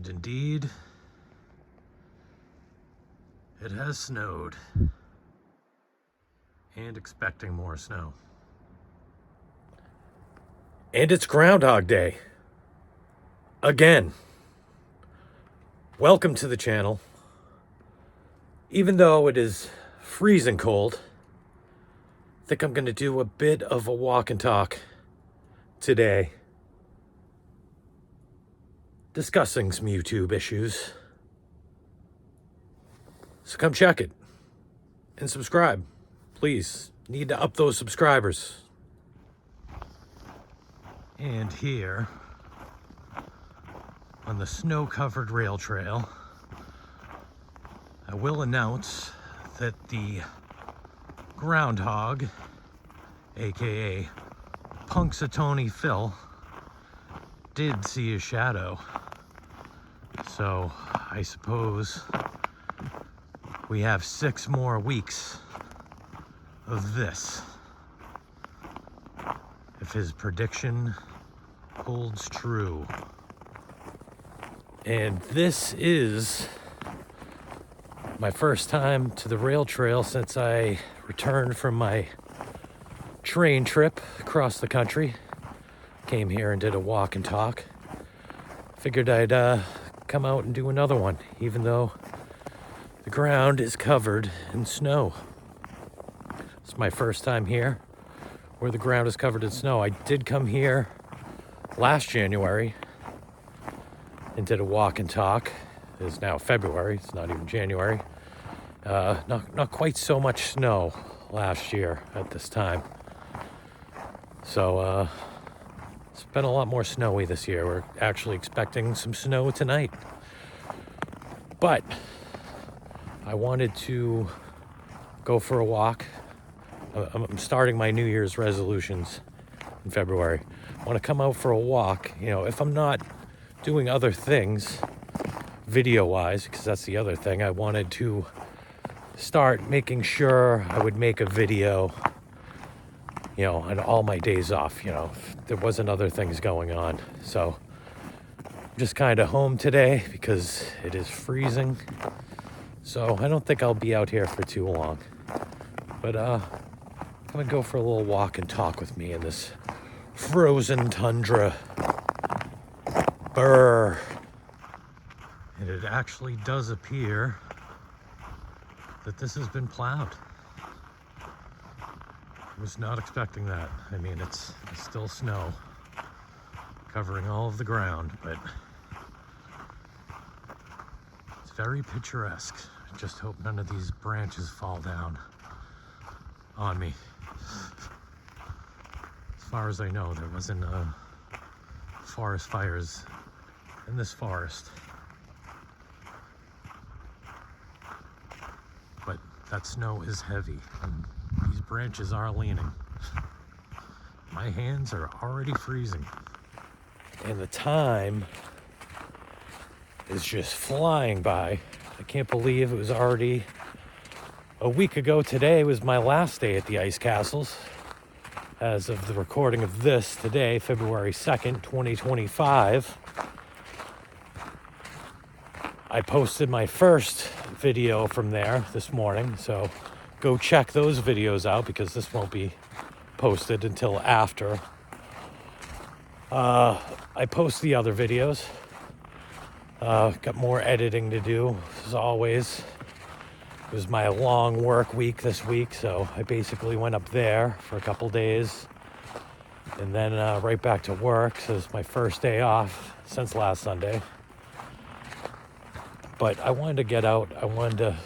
And indeed, it has snowed, and expecting more snow. And it's Groundhog Day. Again. Welcome to the channel. Even though it is freezing cold, I think I'm going to do a bit of a walk and talk today, discussing some YouTube issues. So come check it and subscribe. Please, need to up those subscribers. And here on the snow-covered rail trail, I will announce that the Groundhog, aka Punxsutawney Phil, did see a shadow. So I suppose we have 6 more weeks of this, if his prediction holds true. And this is my first time to the rail trail since I returned from my train trip across the country. Came here and did a walk and talk. Figured I'd come out and do another one, even though the ground is covered in snow. It's my first time here where the ground is covered in snow. I did come here last January and did a walk and talk. It is now February, it's not even January. Not quite so much snow last year at this time. So it's been a lot more snowy this year. We're actually expecting some snow tonight. But I wanted to go for a walk. I'm starting my New Year's resolutions in February. I want to come out for a walk. You know, if I'm not doing other things video-wise, because that's the other thing, I wanted to start making sure I would make a video, you know, on all my days off, you know, if there wasn't other things going on. So I'm just kind of home today because it is freezing. So I don't think I'll be out here for too long. But come and go for a little walk and talk with me in this frozen tundra. Brr. And it actually does appear that this has been plowed. I was not expecting that. I mean, it's still snow covering all of the ground, but it's very picturesque. I just hope none of these branches fall down on me. As far as I know, there wasn't forest fires in this forest. But that snow is heavy, and these branches are leaning. My hands are already freezing. And the time is just flying by. I can't believe it was already a week ago today was my last day at the ice castles. As of the recording of this today, February 2nd, 2025, I posted my first video from there this morning, so go check those videos out because this won't be posted until after I post the other videos. Got more editing to do, as always. It was my long work week this week, so I basically went up there for a couple days and then right back to work. So it's my first day off since last Sunday. But I wanted to get out. I wanted to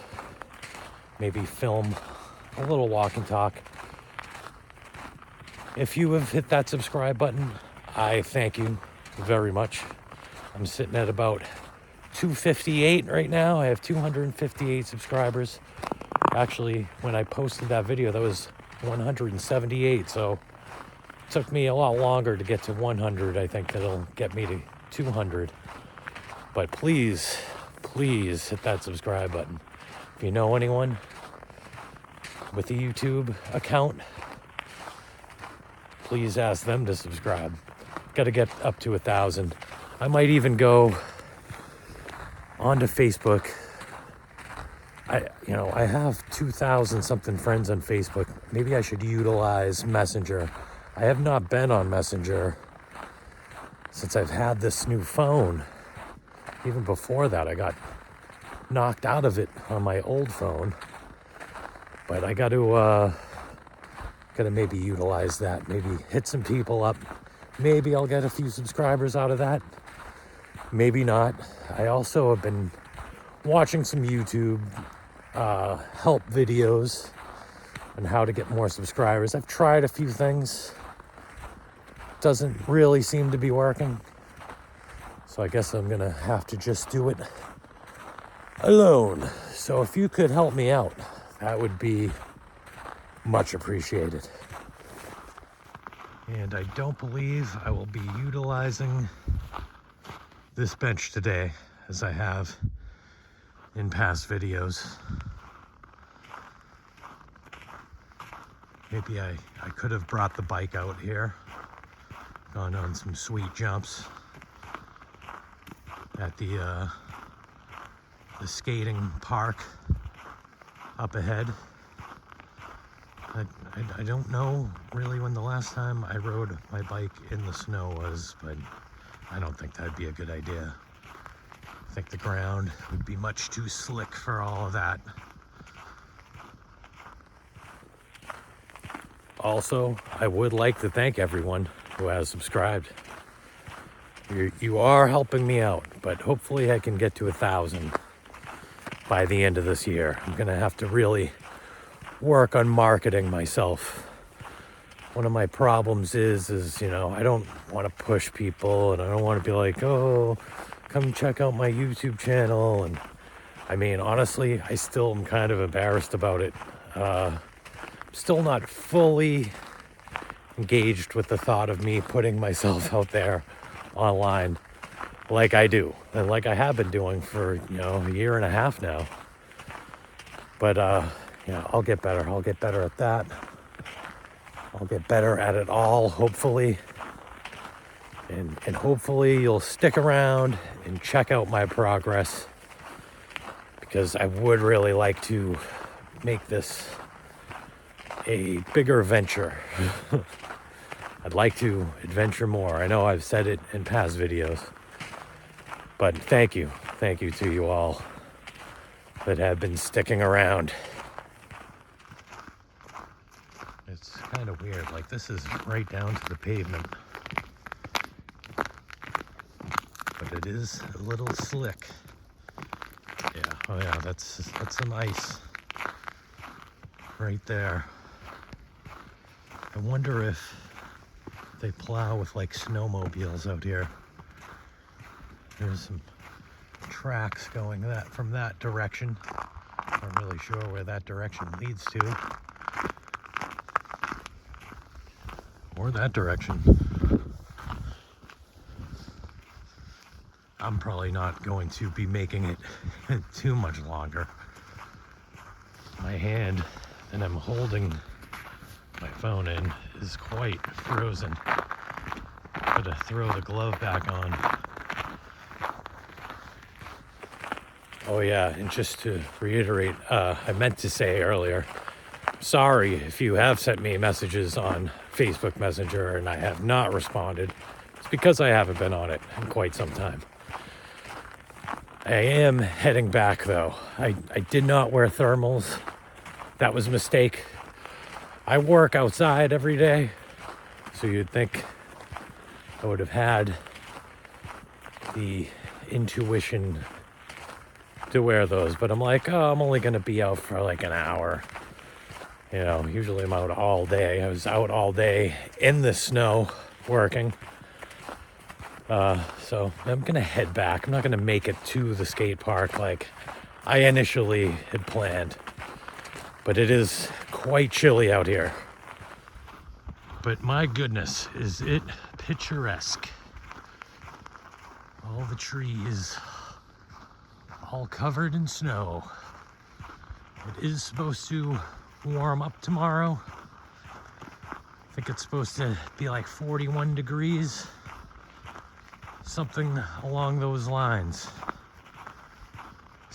maybe film a little walk and talk. If you have hit that subscribe button, I thank you very much. I'm sitting at about 258 right now. I have 258 subscribers. Actually, when I posted that video, that was 178. So it took me a lot longer to get to 100. I think that'll get me to 200. But please hit that subscribe button. If you know anyone with a YouTube account, please ask them to subscribe. Got to get up to 1,000. I might even go onto Facebook. I have 2,000 something friends on Facebook. Maybe I should utilize Messenger. I have not been on Messenger since I've had this new phone. Even before that, I got knocked out of it on my old phone. But I gotta maybe utilize that. Maybe hit some people up. Maybe I'll get a few subscribers out of that. Maybe not. I also have been watching some YouTube help videos on how to get more subscribers. I've tried a few things. Doesn't really seem to be working. So I guess I'm gonna have to just do it alone. So if you could help me out, that would be much appreciated. And I don't believe I will be utilizing this bench today as I have in past videos. Maybe I could have brought the bike out here, gone on some sweet jumps at the skating park up ahead. I don't know really when the last time I rode my bike in the snow was, but I don't think that'd be a good idea. I think the ground would be much too slick for all of that. Also, I would like to thank everyone who has subscribed. You are helping me out, but hopefully I can get to 1,000 by the end of this year. I'm gonna have to really work on marketing myself. One of my problems is I don't want to push people, and I don't want to be like, oh, come check out my YouTube channel. And I mean, honestly, I still am kind of embarrassed about it. Still not fully engaged with the thought of me putting myself out there online like I do, and like I have been doing for a year and a half now. But I'll get better. I'll get better at that. I'll get better at it all, hopefully. And hopefully you'll stick around and check out my progress, because I would really like to make this a bigger venture. I'd like to adventure more. I know I've said it in past videos, but thank you to you all that have been sticking around. It's kind of weird, like this is right down to the pavement, but it is a little slick. Yeah, oh yeah, that's some ice right there. I wonder if they plow with like snowmobiles out here. There's some tracks going from that direction. I'm not really sure where that direction leads to. Or that direction. I'm probably not going to be making it too much longer. My hand that I'm holding my phone in is quite frozen. Gotta throw the glove back on. Oh yeah, and just to reiterate, I meant to say earlier, sorry if you have sent me messages on Facebook Messenger and I have not responded. It's because I haven't been on it in quite some time. I am heading back though. I did not wear thermals. That was a mistake. I work outside every day, so you'd think I would have had the intuition to wear those, but I'm like, oh, I'm only gonna be out for like an hour. Usually I'm out all day. I was out all day in the snow working. So I'm gonna head back. I'm not gonna make it to the skate park like I initially had planned. But it is quite chilly out here. But my goodness, is it picturesque. All the trees, all covered in snow. It is supposed to warm up tomorrow. I think it's supposed to be like 41 degrees. Something along those lines.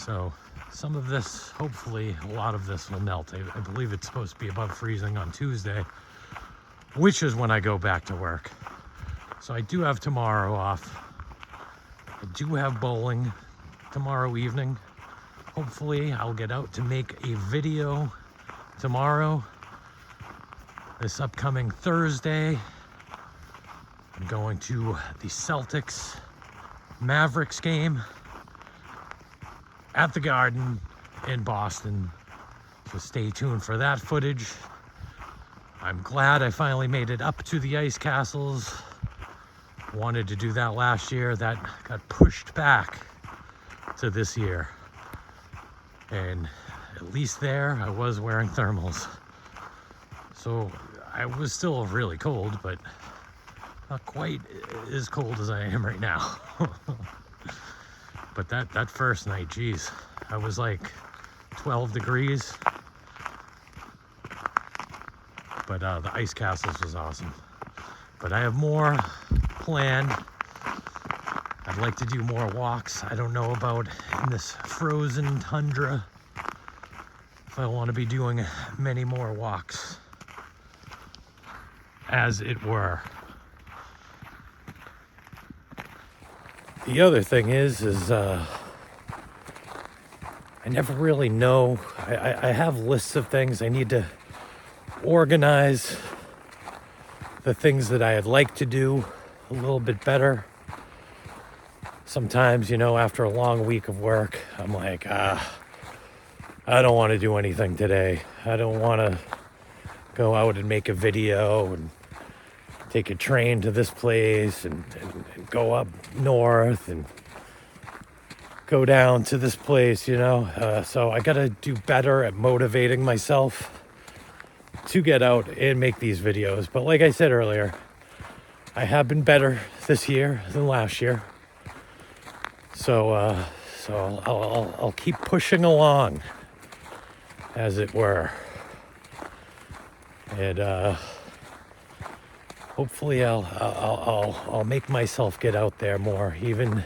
So some of this, hopefully a lot of this will melt. I believe it's supposed to be above freezing on Tuesday, which is when I go back to work. So I do have tomorrow off. I do have bowling tomorrow evening. Hopefully I'll get out to make a video tomorrow. This upcoming Thursday, I'm going to the Celtics Mavericks game at the Garden in Boston. So stay tuned for that footage. I'm glad I finally made it up to the ice castles. Wanted to do that last year. That got pushed back to this year. And at least there, I was wearing thermals. So I was still really cold, but not quite as cold as I am right now. But that first night, geez, I was like 12 degrees. But the ice castles was awesome. But I have more planned. I'd like to do more walks. I don't know about in this frozen tundra if I want to be doing many more walks, as it were. The other thing is I never really know. I have lists of things I need to organize, the things that I'd like to do a little bit better. Sometimes, you know, after a long week of work, I'm like, I don't want to do anything today. I don't want to go out and make a video and take a train to this place and go up north and go down to this place, you know. So I got to do better at motivating myself to get out and make these videos. But like I said earlier, I have been better this year than last year. So I'll keep pushing along, as it were. And hopefully I'll make myself get out there more, even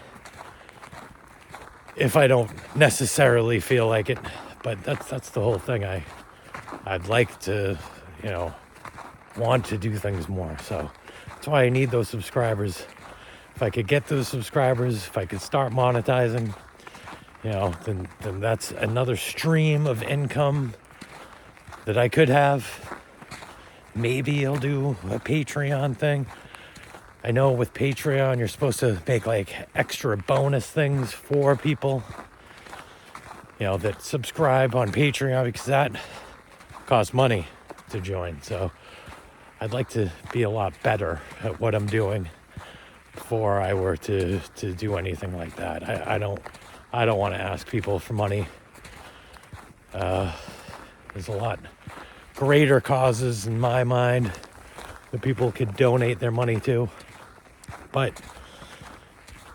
if I don't necessarily feel like it. But that's the whole thing. I'd like to, you know, want to do things more. So that's why I need those subscribers. If I could get those subscribers, if I could start monetizing, you know, then that's another stream of income that I could have. Maybe I'll do a Patreon thing. I know with Patreon, you're supposed to make like extra bonus things for people, you know, that subscribe on Patreon, because that costs money to join. So I'd like to be a lot better at what I'm doing before I were to do anything like that. I don't want to ask people for money. There's a lot greater causes in my mind that people could donate their money to. But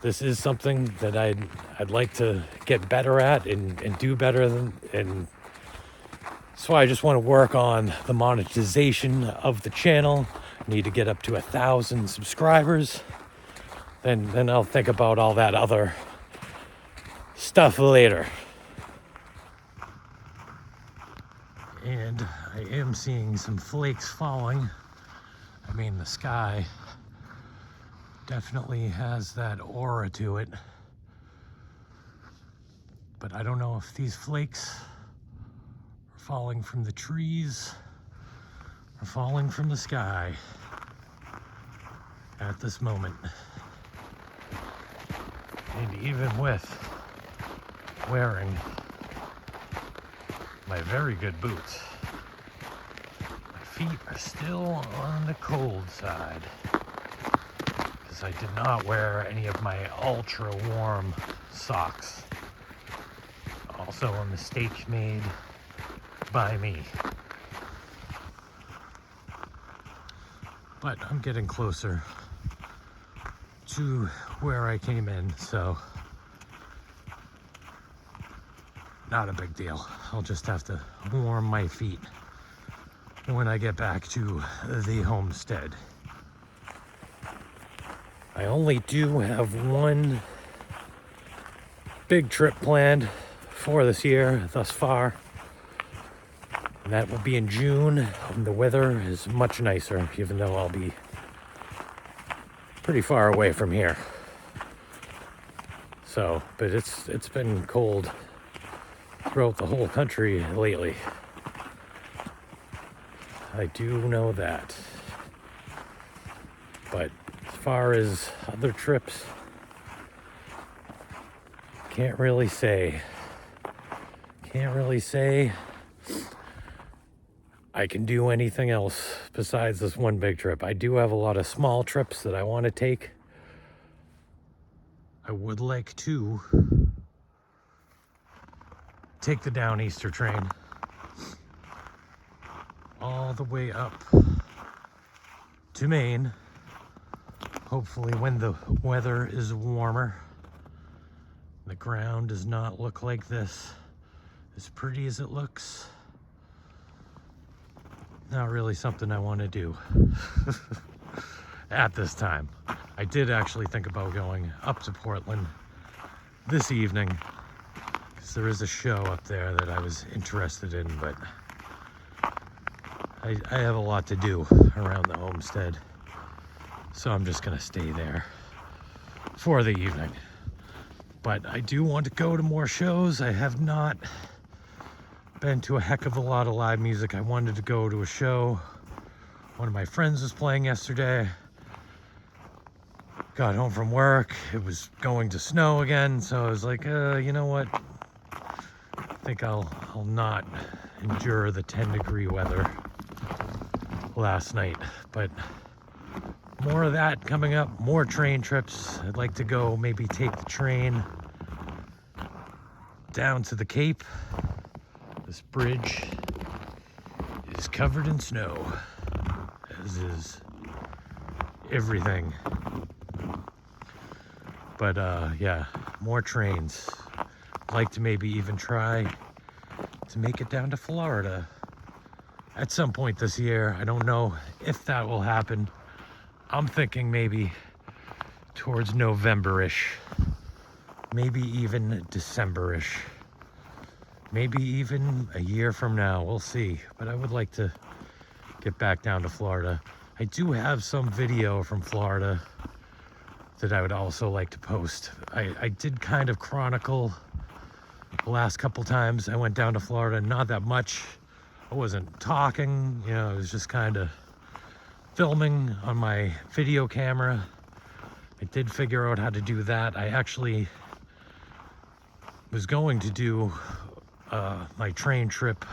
this is something that I'd like to get better at and do better than, and so I just want to work on the monetization of the channel. I need to get up to 1,000 subscribers. Then I'll think about all that other stuff later. And I am seeing some flakes falling. I mean, the sky definitely has that aura to it. But I don't know if these flakes are falling from the trees or falling from the sky at this moment. And even with wearing my very good boots, my feet are still on the cold side, because I did not wear any of my ultra warm socks. Also a mistake made by me. But I'm getting closer to where I came in, so not a big deal. I'll just have to warm my feet when I get back to the homestead. I only do have one big trip planned for this year thus far. And that will be in June, and the weather is much nicer, even though I'll be pretty far away from here. So, but it's been cold throughout the whole country lately. I do know that. But as far as other trips, can't really say. I can do anything else besides this one big trip. I do have a lot of small trips that I want to take. I would like to take the Downeaster train all the way up to Maine. Hopefully when the weather is warmer, the ground does not look like this, as pretty as it looks. Not really something I want to do at this time. I did actually think about going up to Portland this evening, because there is a show up there that I was interested in, but I have a lot to do around the homestead, so I'm just gonna stay there for the evening. But I do want to go to more shows. I have not been to a heck of a lot of live music. I wanted to go to a show. One of my friends was playing yesterday. Got home from work. It was going to snow again, so I was like, you know what? I think I'll not endure the 10-degree weather last night. But more of that coming up. More train trips. I'd like to go maybe take the train down to the Cape. This bridge is covered in snow, as is everything. But yeah, more trains. I'd like to maybe even try to make it down to Florida at some point this year. I don't know if that will happen. I'm thinking maybe towards November-ish, maybe even December-ish. Maybe even a year from now, we'll see. But I would like to get back down to Florida. I do have some video from Florida that I would also like to post. I did kind of chronicle the last couple times I went down to Florida, not that much. I wasn't talking, you know, I was just kind of filming on my video camera. I did figure out how to do that. I actually was going to do my train trip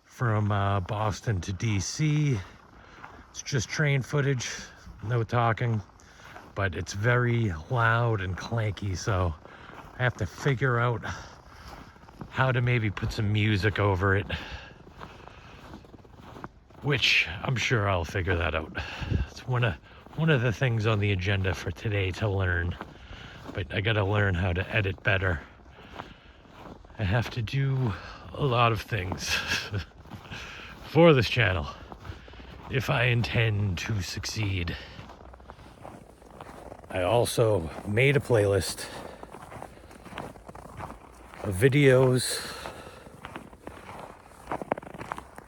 from Boston to DC. It's just train footage, no talking, but it's very loud and clanky, so I have to figure out how to maybe put some music over it, which I'm sure I'll figure that out. It's one of the things on the agenda for today to learn, but I gotta learn how to edit better. I have to do a lot of things for this channel if I intend to succeed. I also made a playlist of videos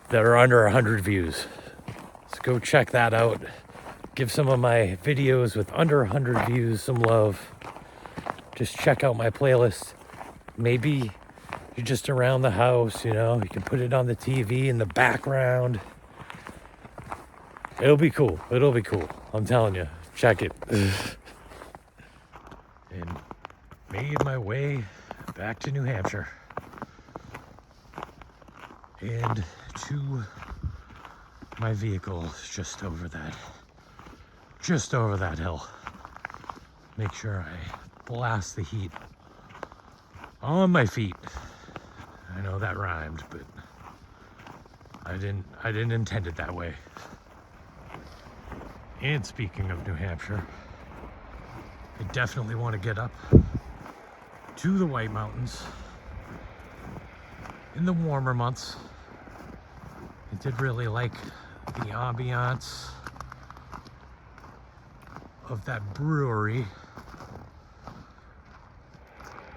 that are under 100 views. So go check that out. Give some of my videos with under 100 views some love. Just check out my playlist. Maybe you're just around the house, you know, you can put it on the TV in the background. It'll be cool. I'm telling you, check it. And made my way back to New Hampshire and to my vehicle is just over that hill. Make sure I blast the heat on my feet. I know that rhymed, but I didn't intend it that way. And speaking of New Hampshire, I definitely want to get up to the White Mountains in the warmer months. I did really like the ambiance of that brewery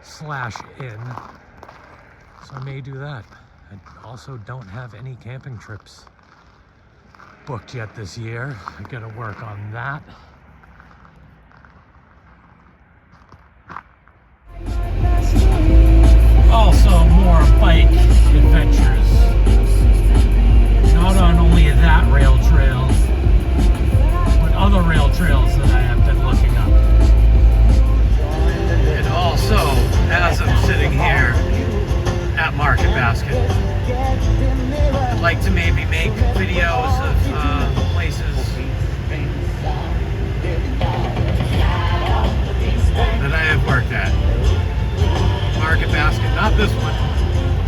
/inn So I may do that. I also don't have any camping trips booked yet this year. I gotta work on that. Also more bike adventures. Not on only that rail trail, but other rail trails that I have been looking up. And also, as I'm sitting here at Market Basket, I'd like to maybe make videos of the places that I have worked at. Market Basket, not this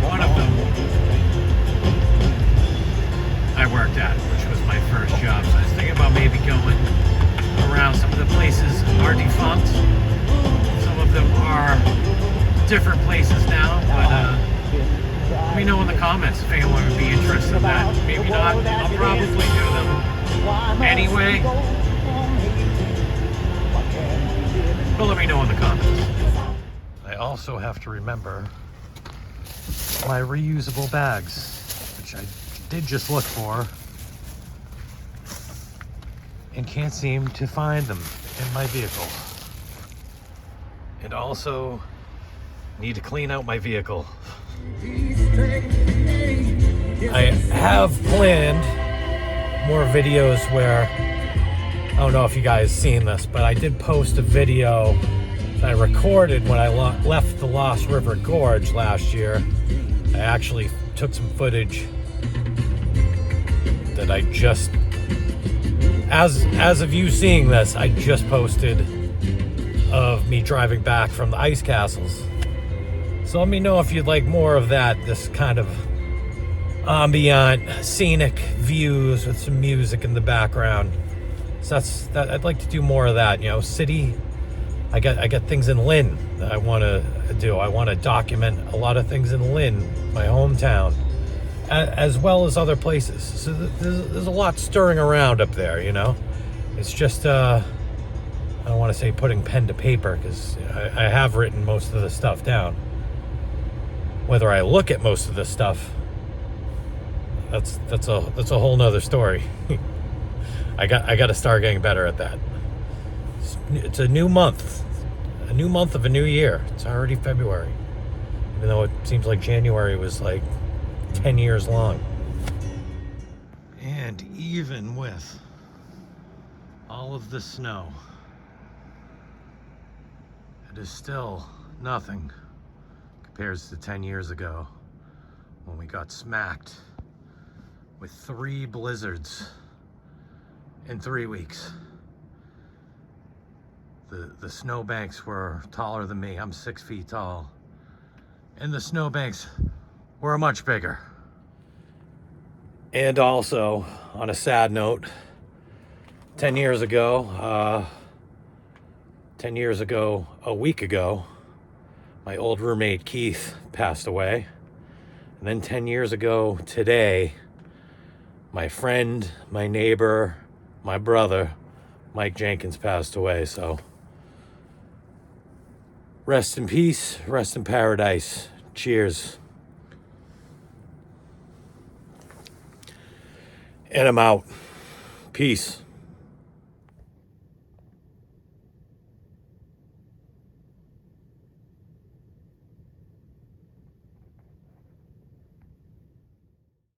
one of them I worked at, which was my first job. So I was thinking about maybe going around. Some of the places are defunct. Some of them are different places now, but let me know in the comments if anyone would be interested in that. Maybe not. I'll probably do them anyway. But let me know in the comments. I also have to remember my reusable bags, which I did just look for and can't seem to find them in my vehicle. And also need to clean out my vehicle. I have planned more videos where, I don't know if you guys seen this, but I did post a video that I recorded when I left the Lost River Gorge last year. I actually took some footage that I just, as of you seeing this, I just posted of me driving back from the ice castles. So let me know if you'd like more of that, this kind of ambient, scenic views with some music in the background. So I'd like to do more of that, you know, city. I got things in Lynn that I want to do. I want to document a lot of things in Lynn, my hometown, as well as other places. So there's a lot stirring around up there, you know. It's just, I don't want to say putting pen to paper, because I have written most of the stuff down. Whether I look at most of this stuff, that's a whole nother story. I got to start getting better at that. It's a new month of a new year. It's already February, even though it seems like January was like 10 years long. And even with all of the snow, it is still nothing compares to 10 years ago when we got smacked with 3 blizzards in 3 weeks. The snowbanks were taller than me. I'm 6 feet tall. And the snowbanks were much bigger. And also, on a sad note, 10 years ago, a week ago, my old roommate Keith passed away. And then 10 years ago today, my friend, my neighbor, my brother, Mike Jenkins passed away. So rest in peace, rest in paradise. Cheers. And I'm out. Peace.